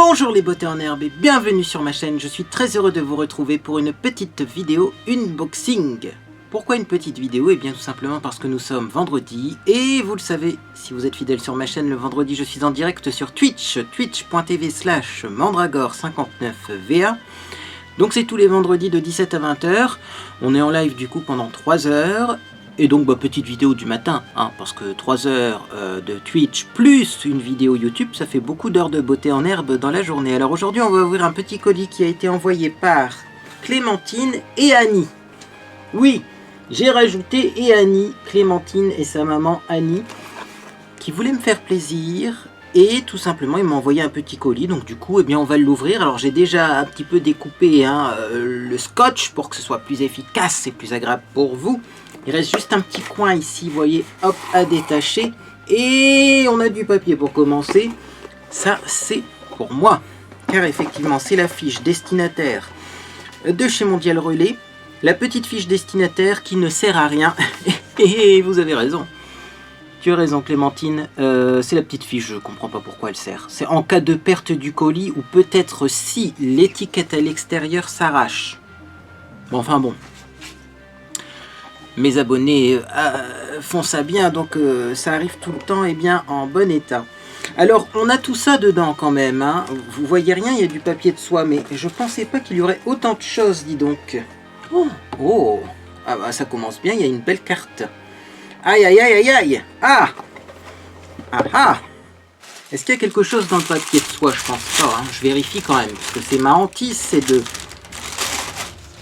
Bonjour les beautés en herbe et bienvenue sur ma chaîne, je suis très heureux de vous retrouver pour une petite vidéo unboxing. Pourquoi une petite vidéo? Eh bien tout simplement parce que nous sommes vendredi et vous le savez, si vous êtes fidèle sur ma chaîne, le vendredi je suis en direct sur Twitch, twitch.tv/mandragore59va. Donc c'est tous les vendredis de 17 à 20h, on est en live du coup pendant 3 heures. Et donc petite vidéo du matin, hein, parce que 3 heures de Twitch plus une vidéo YouTube, ça fait beaucoup d'heures de beauté en herbe dans la journée. Alors aujourd'hui on va ouvrir un petit colis qui a été envoyé par Clémentine et Annie. Oui, j'ai rajouté et Annie, Clémentine et sa maman Annie, qui voulaient me faire plaisir. Et tout simplement ils m'ont envoyé un petit colis, donc du coup eh bien on va l'ouvrir. Alors j'ai déjà un petit peu découpé le scotch pour que ce soit plus efficace et plus agréable pour vous. Il reste juste un petit coin ici, vous voyez, hop, à détacher. Et on a du papier pour commencer. Ça, c'est pour moi. Car effectivement, c'est la fiche destinataire de chez Mondial Relais. La petite fiche destinataire qui ne sert à rien. Et vous avez raison. Tu as raison, Clémentine. C'est la petite fiche, je ne comprends pas pourquoi elle sert. C'est en cas de perte du colis ou peut-être si l'étiquette à l'extérieur s'arrache. Bon, enfin bon. Mes abonnés font ça bien, donc ça arrive tout le temps et bien en bon état. Alors on a tout ça dedans quand même, hein. Vous voyez rien, il y a du papier de soie, mais je pensais pas qu'il y aurait autant de choses, dis donc. Oh, ah bah ça commence bien, il y a une belle carte. Aïe aïe aïe aïe aïe. Ah Est-ce qu'il y a quelque chose dans le papier de soie? Je pense pas, hein. Je vérifie quand même, parce que c'est ma hantise, c'est de...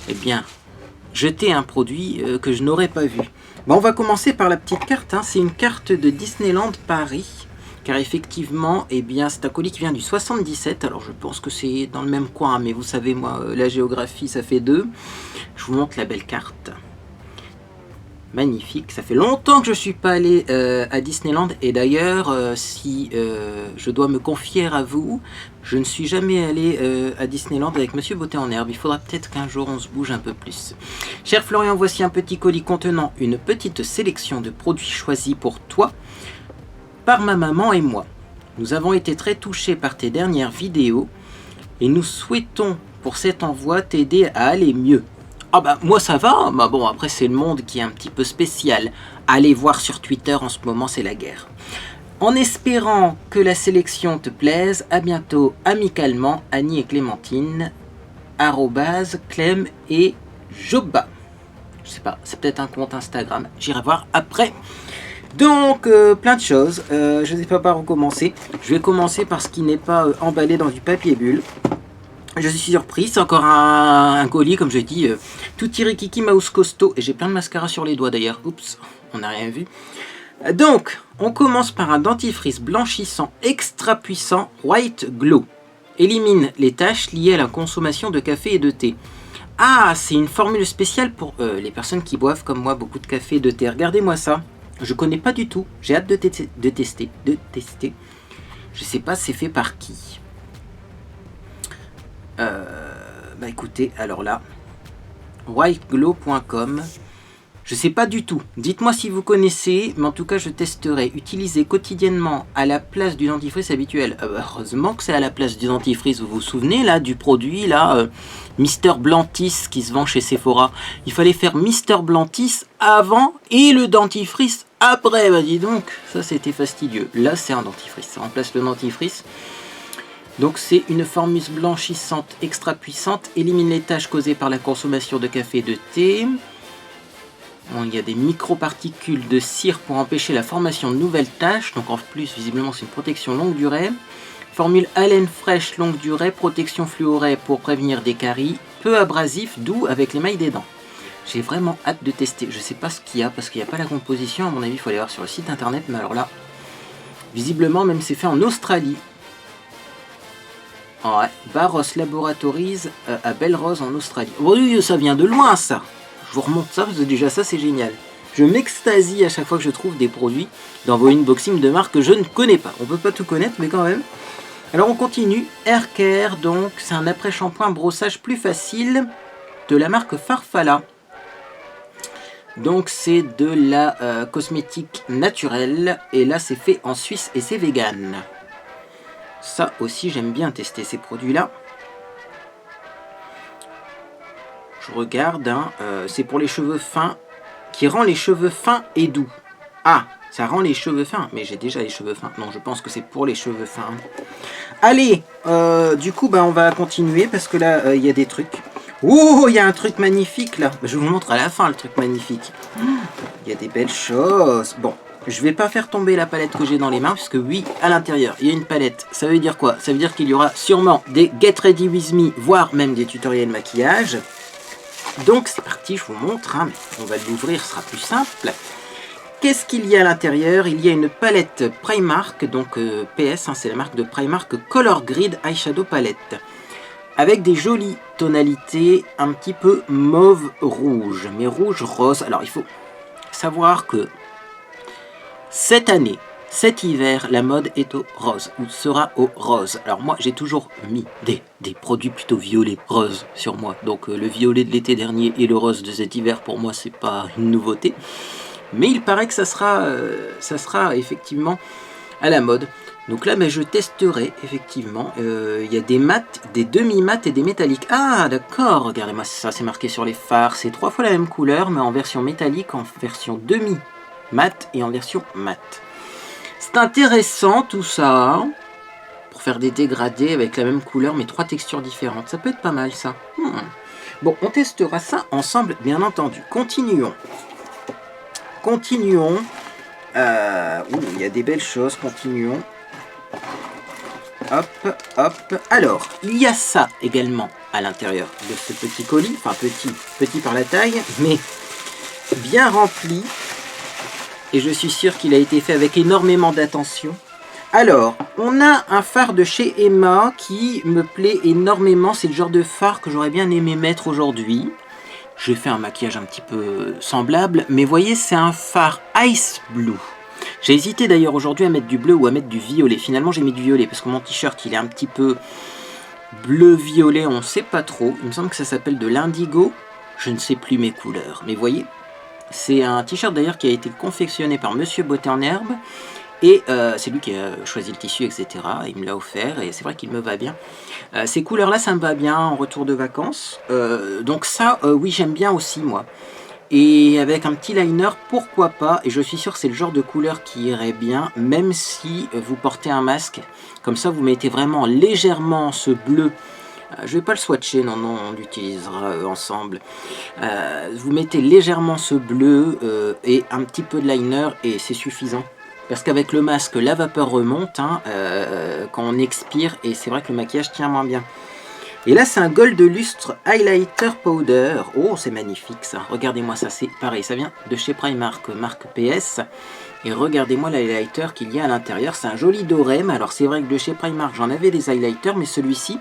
Eh bien... jeter un produit que je n'aurais pas vu. Bon, on va commencer par la petite carte, hein. C'est une carte de Disneyland Paris, car effectivement, eh bien, c'est un colis qui vient du 77. Alors je pense que c'est dans le même coin, mais vous savez, moi, la géographie, ça fait 2. Je vous montre la belle carte. Magnifique, ça fait longtemps que je ne suis pas allé à Disneyland, et d'ailleurs, si je dois me confier à vous, je ne suis jamais allé à Disneyland avec Monsieur Beauté en herbe. Il faudra peut-être qu'un jour on se bouge un peu plus. Cher Florian, voici un petit colis contenant une petite sélection de produits choisis pour toi par ma maman et moi. Nous avons été très touchés par tes dernières vidéos et nous souhaitons pour cet envoi t'aider à aller mieux. Ah bah moi ça va, bah bon après c'est le monde qui est un petit peu spécial. Allez voir sur Twitter, en ce moment c'est la guerre. En espérant que la sélection te plaise, à bientôt amicalement, Annie et Clémentine, @Clem et Joba. Je sais pas, c'est peut-être un compte Instagram, j'irai voir après. Donc plein de choses, je ne sais pas par où commencer. Je vais commencer par ce qui n'est pas emballé dans du papier bulle. Je suis surpris, c'est encore un colis, comme je dis, tout Kiki Mouse costaud. Et j'ai plein de mascara sur les doigts d'ailleurs. Oups, on n'a rien vu. Donc, on commence par un dentifrice blanchissant extra puissant White Glow. Élimine les taches liées à la consommation de café et de thé. Ah, c'est une formule spéciale pour les personnes qui boivent comme moi beaucoup de café et de thé. Regardez-moi ça. Je connais pas du tout. J'ai hâte de tester. Je sais pas c'est fait par qui. Bah écoutez, alors là, whiteglow.com, je sais pas du tout. Dites-moi si vous connaissez, mais en tout cas je testerai. Utiliser quotidiennement à la place du dentifrice habituel. Heureusement que c'est à la place du dentifrice. Vous vous souvenez là du produit là, Mister Blantis qui se vend chez Sephora. Il fallait faire Mister Blantis avant et le dentifrice après. Bah dis donc, ça c'était fastidieux. Là c'est un dentifrice, ça remplace le dentifrice. Donc c'est une formule blanchissante extra puissante, élimine les taches causées par la consommation de café et de thé. Bon, il y a des microparticules de cire pour empêcher la formation de nouvelles taches. Donc en plus, visiblement, c'est une protection longue durée. Formule haleine fraîche longue durée, protection fluorée pour prévenir des caries. Peu abrasif, doux avec l'émail des dents. J'ai vraiment hâte de tester. Je sais pas ce qu'il y a parce qu'il n'y a pas la composition. À mon avis, il faut aller voir sur le site internet. Mais alors là, visiblement, même c'est fait en Australie. Ouais, Barros Laboratories à Belrose en Australie. Oui, ça vient de loin ça. Je vous remonte ça parce que déjà ça c'est génial. Je m'extasie à chaque fois que je trouve des produits dans vos unboxings de marques que je ne connais pas. On peut pas tout connaître mais quand même. Alors on continue. Hair Care, donc c'est un après-shampoing brossage plus facile de la marque Farfalla. Donc c'est de la cosmétique naturelle et là c'est fait en Suisse et c'est vegan. Ça aussi, j'aime bien tester ces produits-là. Je regarde, hein, c'est pour les cheveux fins, qui rend les cheveux fins et doux. Ah, ça rend les cheveux fins, mais j'ai déjà les cheveux fins. Non, je pense que c'est pour les cheveux fins. Allez, du coup, bah, on va continuer, parce que là, il y a des trucs. Oh, il y a un truc magnifique, là. Je vous montre à la fin, le truc magnifique. Il y a des belles choses. Bon, je vais pas faire tomber la palette que j'ai dans les mains, puisque oui, à l'intérieur, il y a une palette. Ça veut dire quoi? Ça veut dire qu'il y aura sûrement des Get Ready With Me, voire même des tutoriels maquillage. Donc c'est parti, je vous montre, hein, mais on va l'ouvrir, ce sera plus simple. Qu'est-ce qu'il y a à l'intérieur? Il y a une palette Primark, donc PS, hein, c'est la marque de Primark Color Grid Eyeshadow Palette. Avec des jolies tonalités un petit peu mauve-rouge, mais rouge-rose. Alors il faut savoir que cette année, cet hiver, la mode est au rose, ou sera au rose. Alors moi, j'ai toujours mis des produits plutôt violets, rose sur moi. Donc le violet de l'été dernier et le rose de cet hiver, pour moi, c'est pas une nouveauté. Mais il paraît que ça sera effectivement à la mode. Donc là, je testerai effectivement. Il y a des mats, des demi-mats et des métalliques. Ah, d'accord, regardez-moi ça, c'est marqué sur les fards. C'est 3 fois la même couleur, mais en version métallique, en version demi-mat et en version mat. C'est intéressant tout ça, pour faire des dégradés avec la même couleur mais 3 textures différentes. Ça peut être pas mal ça. Bon, on testera ça ensemble, bien entendu. Continuons. Continuons. Il y a des belles choses, continuons. Hop, hop. Alors, il y a ça également à l'intérieur de ce petit colis. Enfin, petit par la taille, mais bien rempli. Et je suis sûr qu'il a été fait avec énormément d'attention. Alors, on a un fard de chez Emma qui me plaît énormément. C'est le genre de fard que j'aurais bien aimé mettre aujourd'hui. J'ai fait un maquillage un petit peu semblable. Mais voyez, c'est un fard Ice Blue. J'ai hésité d'ailleurs aujourd'hui à mettre du bleu ou à mettre du violet. Finalement, j'ai mis du violet parce que mon t-shirt, il est un petit peu bleu-violet. On ne sait pas trop. Il me semble que ça s'appelle de l'indigo. Je ne sais plus mes couleurs. Mais voyez, c'est un t-shirt d'ailleurs qui a été confectionné par Monsieur Beauté en Herbe. Et c'est lui qui a choisi le tissu, etc. Il me l'a offert et c'est vrai qu'il me va bien. Ces couleurs-là, ça me va bien en retour de vacances. Donc ça, oui, j'aime bien aussi, moi. Et avec un petit liner, pourquoi pas. Et je suis sûr que c'est le genre de couleur qui irait bien, même si vous portez un masque. Comme ça, vous mettez vraiment légèrement ce bleu. Je vais pas le swatcher, non, on l'utilisera ensemble. Vous mettez légèrement ce bleu et un petit peu de liner et c'est suffisant. Parce qu'avec le masque, la vapeur remonte hein, quand on expire et c'est vrai que le maquillage tient moins bien. Et là, c'est un Gold Lustre Highlighter Powder. Oh, c'est magnifique ça. Regardez-moi ça, c'est pareil. Ça vient de chez Primark, marque PS. Et regardez-moi l'highlighter qu'il y a à l'intérieur. C'est un joli doré. Mais alors, c'est vrai que de chez Primark, j'en avais des highlighters. Mais celui-ci,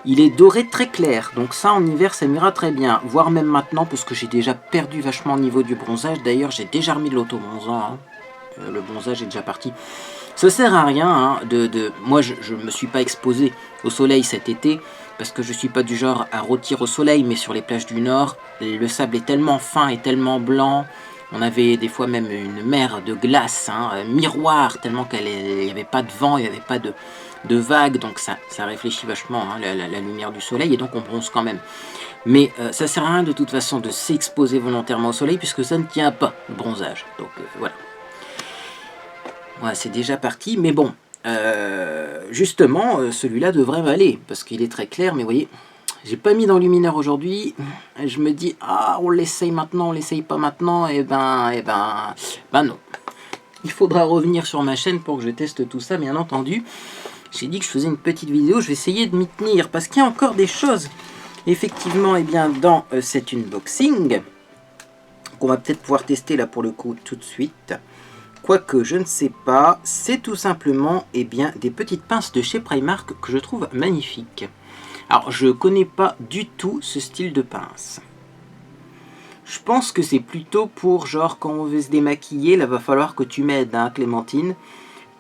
il est doré très clair. Donc ça, en hiver, ça m'ira très bien. Voire même maintenant, parce que j'ai déjà perdu vachement au niveau du bronzage. D'ailleurs, j'ai déjà remis de l'auto-bronzant. Hein. Le bronzage est déjà parti. Ça sert à rien. Hein, Moi, je me suis pas exposé au soleil cet été. Parce que je suis pas du genre à rôtir au soleil, mais sur les plages du Nord, le sable est tellement fin et tellement blanc. On avait des fois même une mer de glace, hein, miroir, tellement qu'il n'y avait pas de vent, il n'y avait pas de vagues. Donc ça réfléchit vachement hein, la lumière du soleil et donc on bronze quand même. Mais ça sert à rien de toute façon de s'exposer volontairement au soleil puisque ça ne tient pas le bronzage. Donc voilà. Voilà, c'est déjà parti, mais bon. Justement, celui-là devrait m'aller parce qu'il est très clair, mais vous voyez, j'ai pas mis d'enlumineur aujourd'hui. Je me dis, ah, on l'essaye maintenant, on l'essaye pas maintenant, et ben non. Il faudra revenir sur ma chaîne pour que je teste tout ça, bien entendu. J'ai dit que je faisais une petite vidéo, je vais essayer de m'y tenir parce qu'il y a encore des choses, effectivement, et bien dans cet unboxing qu'on va peut-être pouvoir tester là pour le coup tout de suite. Quoique, je ne sais pas, c'est tout simplement bien, des petites pinces de chez Primark que je trouve magnifiques. Alors, je ne connais pas du tout ce style de pince. Je pense que c'est plutôt pour, genre, quand on veut se démaquiller, là, va falloir que tu m'aides, hein, Clémentine.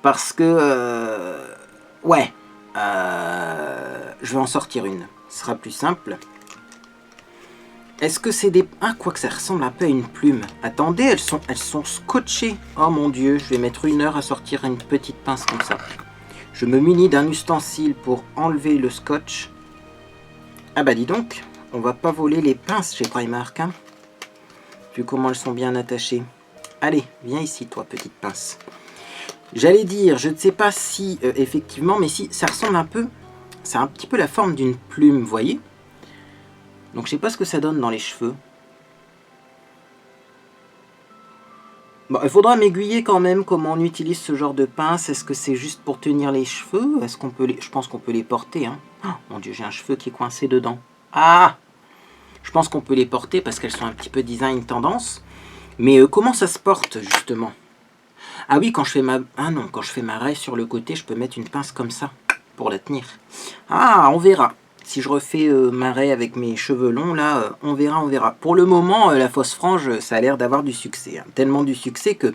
Parce que, ouais, je vais en sortir une. Ce sera plus simple. Est-ce que c'est des... Ah, quoi que ça ressemble un peu à une plume. Attendez, elles sont scotchées. Oh mon dieu, je vais mettre 1 heure à sortir une petite pince comme ça. Je me munis d'un ustensile pour enlever le scotch. Ah bah dis donc, on va pas voler les pinces chez Primark, hein, vu comment elles sont bien attachées. Allez, viens ici toi, petite pince. J'allais dire, je ne sais pas si effectivement, mais si ça ressemble un peu, c'est un petit peu la forme d'une plume, vous voyez. Donc je sais pas ce que ça donne dans les cheveux. Bon, il faudra m'aiguiller quand même comment on utilise ce genre de pince. Est-ce que c'est juste pour tenir les cheveux? Est-ce qu'on peut les... Je pense qu'on peut les porter, hein. Oh, mon Dieu, j'ai un cheveu qui est coincé dedans. Ah! Je pense qu'on peut les porter parce qu'elles sont un petit peu design tendance. Mais comment ça se porte, justement? Ah oui, quand je fais ma... Ah non, quand je fais ma raie sur le côté, je peux mettre une pince comme ça pour la tenir. Ah, on verra. Si je refais ma raie avec mes cheveux longs, là, on verra, on verra. Pour le moment, la fausse frange, ça a l'air d'avoir du succès. Hein. Tellement du succès que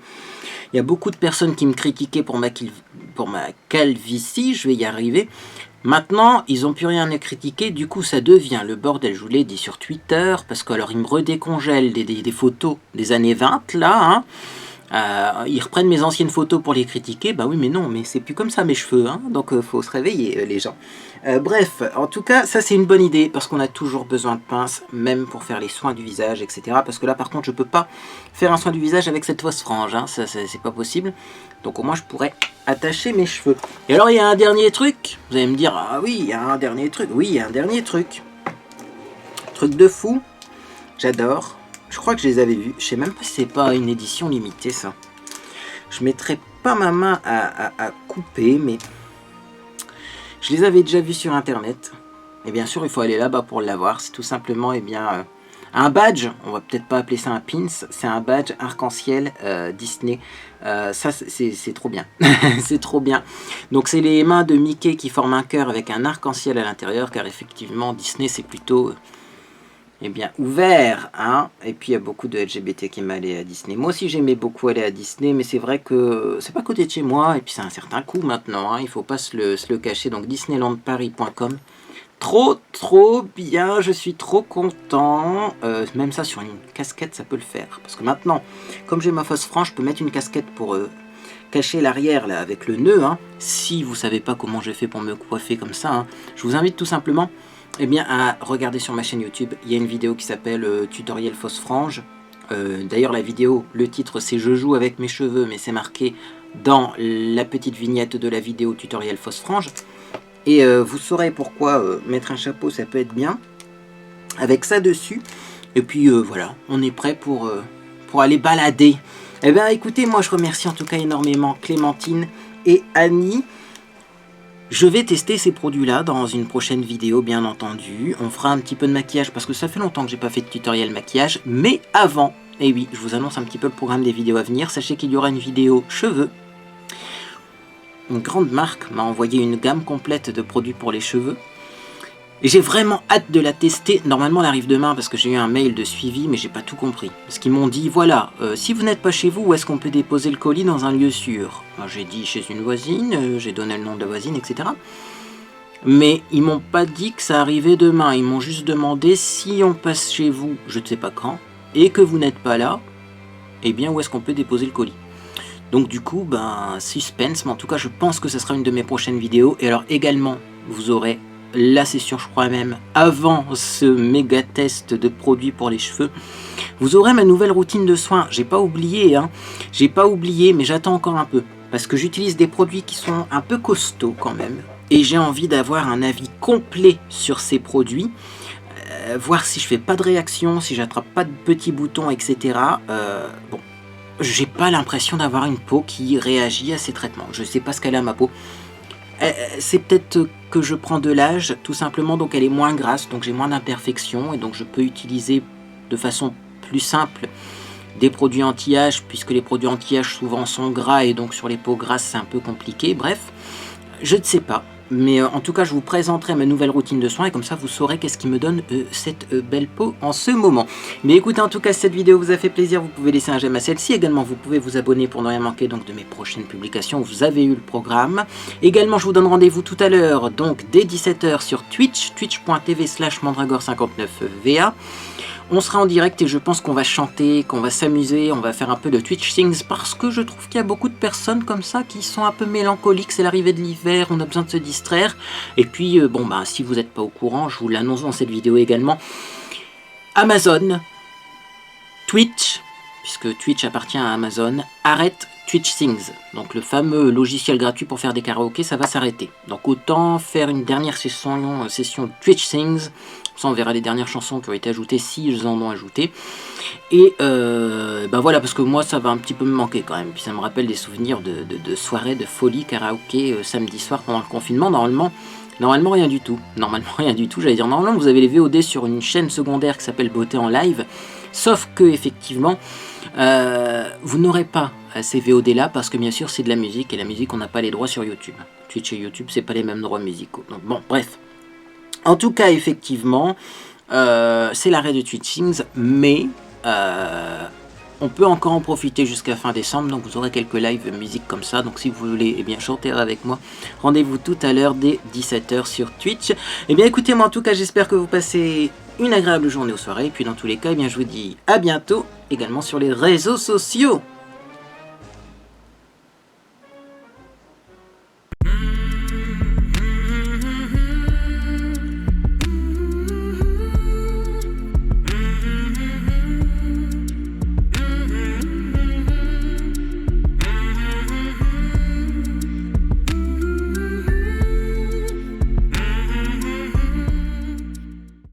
il y a beaucoup de personnes qui me critiquaient pour ma calvitie, je vais y arriver. Maintenant, ils n'ont plus rien à critiquer, du coup ça devient le bordel, je vous l'ai dit sur Twitter, parce que alors ils me redécongèlent des photos des années 20, là, hein. Ils reprennent mes anciennes photos pour les critiquer. Bah oui, mais non, mais c'est plus comme ça mes cheveux, hein, donc faut se réveiller les gens. Bref, en tout cas, ça c'est une bonne idée parce qu'on a toujours besoin de pinces, même pour faire les soins du visage, etc. Parce que là, par contre, je peux pas faire un soin du visage avec cette fausse frange, hein, ça c'est pas possible. Donc au moins, je pourrais attacher mes cheveux. Et alors, il y a un dernier truc. Vous allez me dire, ah oui, il y a un dernier truc. Oui, il y a un dernier truc. Truc de fou. J'adore. Je crois que je les avais vus. Je sais même pas si c'est pas une édition limitée, ça. Je mettrai pas ma main à couper, mais je les avais déjà vus sur Internet. Et bien sûr, il faut aller là-bas pour l'avoir. C'est tout simplement, eh bien, un badge. On va peut-être pas appeler ça un pins. C'est un badge arc-en-ciel Disney. Ça, c'est trop bien. C'est trop bien. Donc, c'est les mains de Mickey qui forment un cœur avec un arc-en-ciel à l'intérieur, car effectivement, Disney, c'est plutôt... eh bien, ouvert, hein. Et puis il y a beaucoup de LGBT qui m'allaient à Disney. Moi aussi j'aimais beaucoup aller à Disney, mais c'est vrai que c'est pas à côté de chez moi, et puis c'est un certain coût maintenant, hein. Il faut pas se le cacher. Donc disneylandparis.com, trop bien, je suis trop content. Même ça sur une casquette ça peut le faire, parce que maintenant, comme j'ai ma fausse frange, je peux mettre une casquette pour cacher l'arrière là avec le nœud, hein. Si vous savez pas comment j'ai fait pour me coiffer comme ça, hein, je vous invite tout simplement, eh bien, à regarder sur ma chaîne YouTube. Il y a une vidéo qui s'appelle Tutoriel fausse frange. D'ailleurs, la vidéo, le titre c'est Je joue avec mes cheveux, mais c'est marqué dans la petite vignette de la vidéo Tutoriel fausse frange. Et vous saurez pourquoi mettre un chapeau, ça peut être bien. Avec ça dessus. Et puis voilà, on est prêt pour aller balader. Eh bien, écoutez, moi je remercie en tout cas énormément Clémentine et Annie. Je vais tester ces produits-là dans une prochaine vidéo, bien entendu. On fera un petit peu de maquillage, parce que ça fait longtemps que j'ai pas fait de tutoriel maquillage. Mais avant, et oui, je vous annonce un petit peu le programme des vidéos à venir. Sachez qu'il y aura une vidéo cheveux. Une grande marque m'a envoyé une gamme complète de produits pour les cheveux. Et j'ai vraiment hâte de la tester. Normalement, elle arrive demain parce que j'ai eu un mail de suivi, mais j'ai pas tout compris. Parce qu'ils m'ont dit, voilà, si vous n'êtes pas chez vous, où est-ce qu'on peut déposer le colis dans un lieu sûr? J'ai dit chez une voisine, j'ai donné le nom de la voisine, etc. Mais ils m'ont pas dit que ça arrivait demain. Ils m'ont juste demandé si on passe chez vous, je ne sais pas quand, et que vous n'êtes pas là, eh bien où est-ce qu'on peut déposer le colis? Donc du coup, ben, suspense, mais en tout cas, je pense que ce sera une de mes prochaines vidéos. Et alors également, vous aurez la session, je crois même, avant ce méga test de produits pour les cheveux, vous aurez ma nouvelle routine de soins. J'ai pas oublié, hein. J'ai pas oublié, mais j'attends encore un peu. Parce que j'utilise des produits qui sont un peu costauds quand même. Et j'ai envie d'avoir un avis complet sur ces produits. Voir si je fais pas de réaction, si j'attrape pas de petits boutons, etc. Bon, j'ai pas l'impression d'avoir une peau qui réagit à ces traitements. Je sais pas ce qu'elle a ma peau. C'est peut-être que je prends de l'âge, tout simplement, donc elle est moins grasse, donc j'ai moins d'imperfections, et donc je peux utiliser de façon plus simple des produits anti-âge, puisque les produits anti-âge souvent sont gras, et donc sur les peaux grasses c'est un peu compliqué. Bref, je ne sais pas, mais en tout cas je vous présenterai ma nouvelle routine de soins, et comme ça vous saurez qu'est-ce qui me donne cette belle peau en ce moment. Mais écoutez, en tout cas si cette vidéo vous a fait plaisir, vous pouvez laisser un j'aime à celle-ci. Également vous pouvez vous abonner pour ne rien manquer donc de mes prochaines publications. Vous avez eu le programme. Également je vous donne rendez-vous tout à l'heure, donc dès 17 h sur Twitch, twitch.tv/mandragore59va. On sera en direct et je pense qu'on va chanter, qu'on va s'amuser, on va faire un peu de Twitch Things parce que je trouve qu'il y a beaucoup de personnes comme ça qui sont un peu mélancoliques, c'est l'arrivée de l'hiver, on a besoin de se distraire. Et puis, bon bah si vous n'êtes pas au courant, je vous l'annonce dans cette vidéo également, Amazon, Twitch, puisque Twitch appartient à Amazon, arrête Twitch Things. Donc le fameux logiciel gratuit pour faire des karaokés, ça va s'arrêter. Donc autant faire une dernière session Twitch Things. Ça, on verra les dernières chansons qui ont été ajoutées, si ils en ont ajouté. Et bah voilà, parce que moi, ça va un petit peu me manquer quand même. Puis ça me rappelle des souvenirs de soirées de folie karaoké samedi soir pendant le confinement. Normalement rien du tout. Normalement rien du tout. J'allais dire, normalement, vous avez les VOD sur une chaîne secondaire qui s'appelle Beauté en Live. Sauf que, effectivement, vous n'aurez pas ces VOD là parce que bien sûr, c'est de la musique. Et la musique, on n'a pas les droits sur YouTube. Twitch et YouTube, c'est pas les mêmes droits musicaux. Donc bon, bref. En tout cas, effectivement, c'est l'arrêt de Twitch Things, mais on peut encore en profiter jusqu'à fin décembre, donc vous aurez quelques lives musique comme ça, donc si vous voulez eh bien, chanter avec moi, rendez-vous tout à l'heure dès 17 h sur Twitch. Eh bien écoutez, moi en tout cas, j'espère que vous passez une agréable journée ou soirée, et puis dans tous les cas, eh bien, je vous dis à bientôt, également sur les réseaux sociaux.